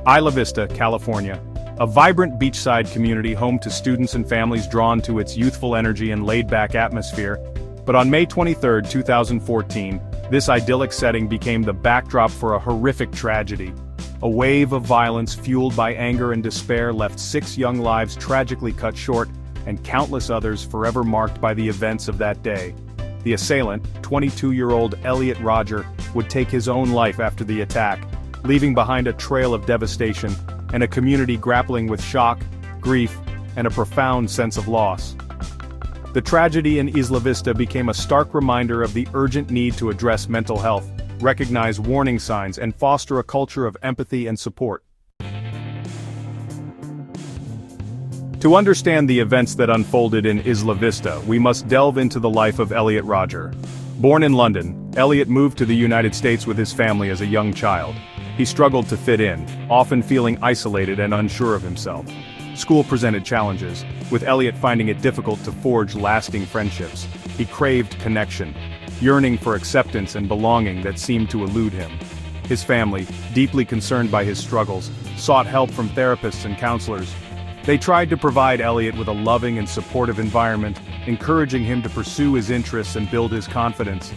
Isla Vista, California. A vibrant beachside community home to students and families drawn to its youthful energy and laid-back atmosphere. But on May 23, 2014, this idyllic setting became the backdrop for a horrific tragedy. A wave of violence fueled by anger and despair left 6 young lives tragically cut short, and countless others forever marked by the events of that day. The assailant, 22-year-old Elliot Rodger, would take his own life after the attack, leaving behind a trail of devastation and a community grappling with shock, grief, and a profound sense of loss. The tragedy in Isla Vista became a stark reminder of the urgent need to address mental health, recognize warning signs, and foster a culture of empathy and support. To understand the events that unfolded in Isla Vista, we must delve into the life of Elliot Rodger. Born in London, Elliot moved to the United States with his family as a young child. He struggled to fit in, often feeling isolated and unsure of himself. School presented challenges, with Elliot finding it difficult to forge lasting friendships. He craved connection, yearning for acceptance and belonging that seemed to elude him. His family, deeply concerned by his struggles, sought help from therapists and counselors. They tried to provide Elliot with a loving and supportive environment, encouraging him to pursue his interests and build his confidence.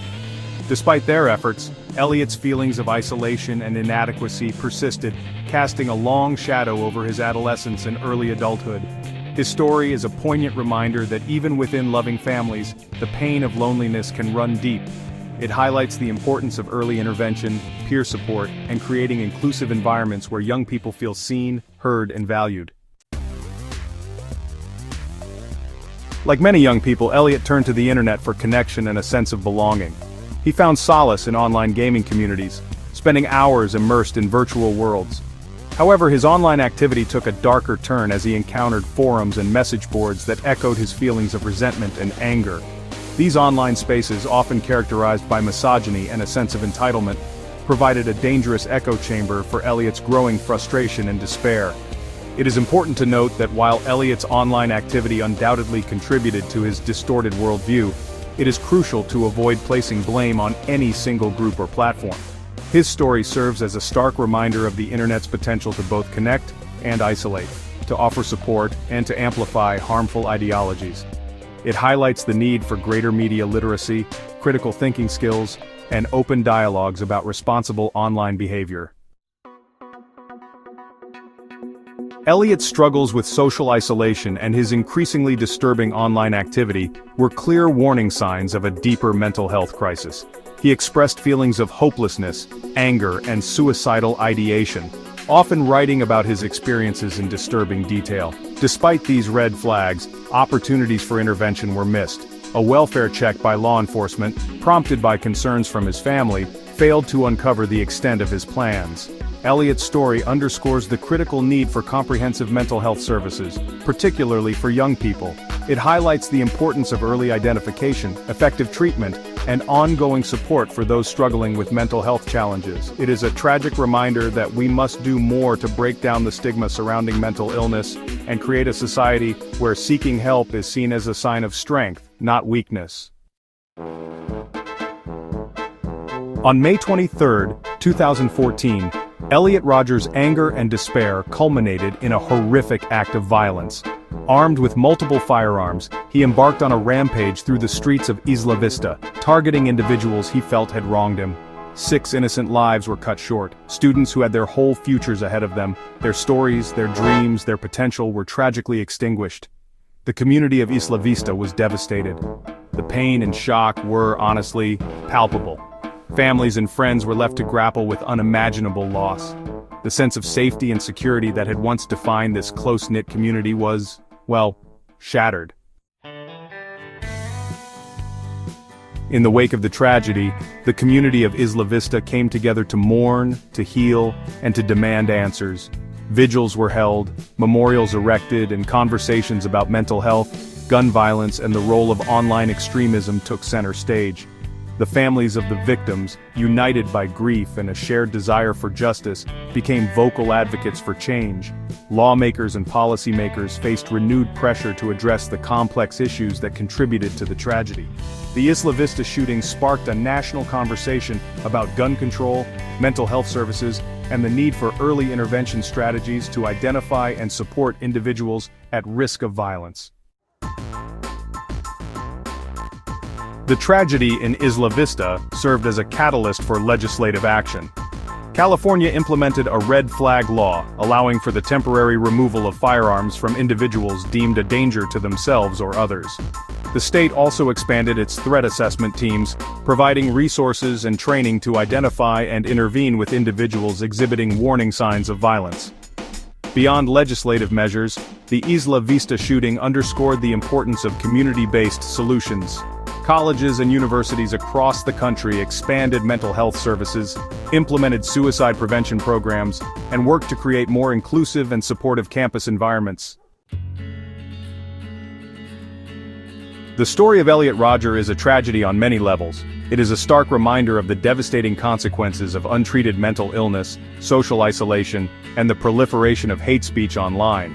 Despite their efforts, Elliot's feelings of isolation and inadequacy persisted, casting a long shadow over his adolescence and early adulthood. His story is a poignant reminder that even within loving families, the pain of loneliness can run deep. It highlights the importance of early intervention, peer support, and creating inclusive environments where young people feel seen, heard, and valued. Like many young people, Elliot turned to the internet for connection and a sense of belonging. He found solace in online gaming communities, spending hours immersed in virtual worlds. However, his online activity took a darker turn as he encountered forums and message boards that echoed his feelings of resentment and anger. These online spaces, often characterized by misogyny and a sense of entitlement, provided a dangerous echo chamber for Elliot's growing frustration and despair. It is important to note that while Elliot's online activity undoubtedly contributed to his distorted worldview, it is crucial to avoid placing blame on any single group or platform. His story serves as a stark reminder of the internet's potential to both connect and isolate, to offer support and to amplify harmful ideologies. It highlights the need for greater media literacy, critical thinking skills, and open dialogues about responsible online behavior. Elliot's struggles with social isolation and his increasingly disturbing online activity were clear warning signs of a deeper mental health crisis. He expressed feelings of hopelessness, anger, and suicidal ideation, often writing about his experiences in disturbing detail. Despite these red flags, opportunities for intervention were missed. A welfare check by law enforcement, prompted by concerns from his family, failed to uncover the extent of his plans. Elliot's story underscores the critical need for comprehensive mental health services, particularly for young people. It highlights the importance of early identification, effective treatment, and ongoing support for those struggling with mental health challenges. It is a tragic reminder that we must do more to break down the stigma surrounding mental illness and create a society where seeking help is seen as a sign of strength, not weakness. On May 23, 2014, Elliot Rodger's anger and despair culminated in a horrific act of violence. Armed with multiple firearms, he embarked on a rampage through the streets of Isla Vista, targeting individuals he felt had wronged him. 6 innocent lives were cut short, students who had their whole futures ahead of them. Their stories, their dreams, their potential were tragically extinguished. The community of Isla Vista was devastated. The pain and shock were, honestly, palpable. Families and friends were left to grapple with unimaginable loss. The sense of safety and security that had once defined this close-knit community was, well, shattered. In the wake of the tragedy, the community of Isla Vista came together to mourn, to heal, and to demand answers. Vigils were held, memorials erected, and conversations about mental health, gun violence, and the role of online extremism took center stage. The families of the victims, united by grief and a shared desire for justice, became vocal advocates for change. Lawmakers and policymakers faced renewed pressure to address the complex issues that contributed to the tragedy. The Isla Vista shooting sparked a national conversation about gun control, mental health services, and the need for early intervention strategies to identify and support individuals at risk of violence. The tragedy in Isla Vista served as a catalyst for legislative action. California implemented a red flag law, allowing for the temporary removal of firearms from individuals deemed a danger to themselves or others. The state also expanded its threat assessment teams, providing resources and training to identify and intervene with individuals exhibiting warning signs of violence. Beyond legislative measures, the Isla Vista shooting underscored the importance of community-based solutions. Colleges and universities across the country expanded mental health services, implemented suicide prevention programs, and worked to create more inclusive and supportive campus environments. The story of Elliot Rodger is a tragedy on many levels. It is a stark reminder of the devastating consequences of untreated mental illness, social isolation, and the proliferation of hate speech online.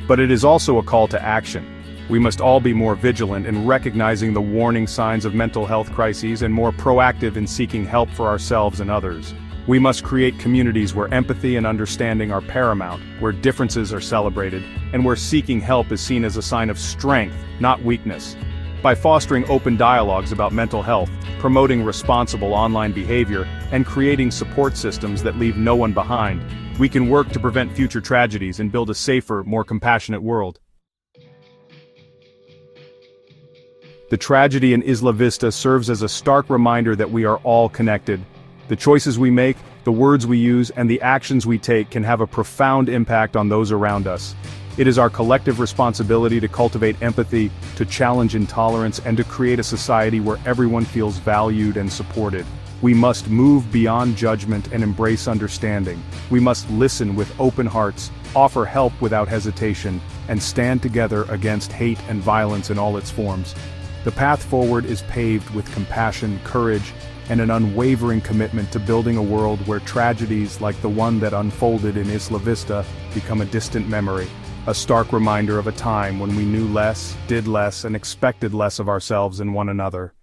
But it is also a call to action. We must all be more vigilant in recognizing the warning signs of mental health crises and more proactive in seeking help for ourselves and others. We must create communities where empathy and understanding are paramount, where differences are celebrated, and where seeking help is seen as a sign of strength, not weakness. By fostering open dialogues about mental health, promoting responsible online behavior, and creating support systems that leave no one behind, we can work to prevent future tragedies and build a safer, more compassionate world. The tragedy in Isla Vista serves as a stark reminder that we are all connected. The choices we make, the words we use, and the actions we take can have a profound impact on those around us. It is our collective responsibility to cultivate empathy, to challenge intolerance, and to create a society where everyone feels valued and supported. We must move beyond judgment and embrace understanding. We must listen with open hearts, offer help without hesitation, and stand together against hate and violence in all its forms. The path forward is paved with compassion, courage, and an unwavering commitment to building a world where tragedies like the one that unfolded in Isla Vista become a distant memory, a stark reminder of a time when we knew less, did less, and expected less of ourselves and one another.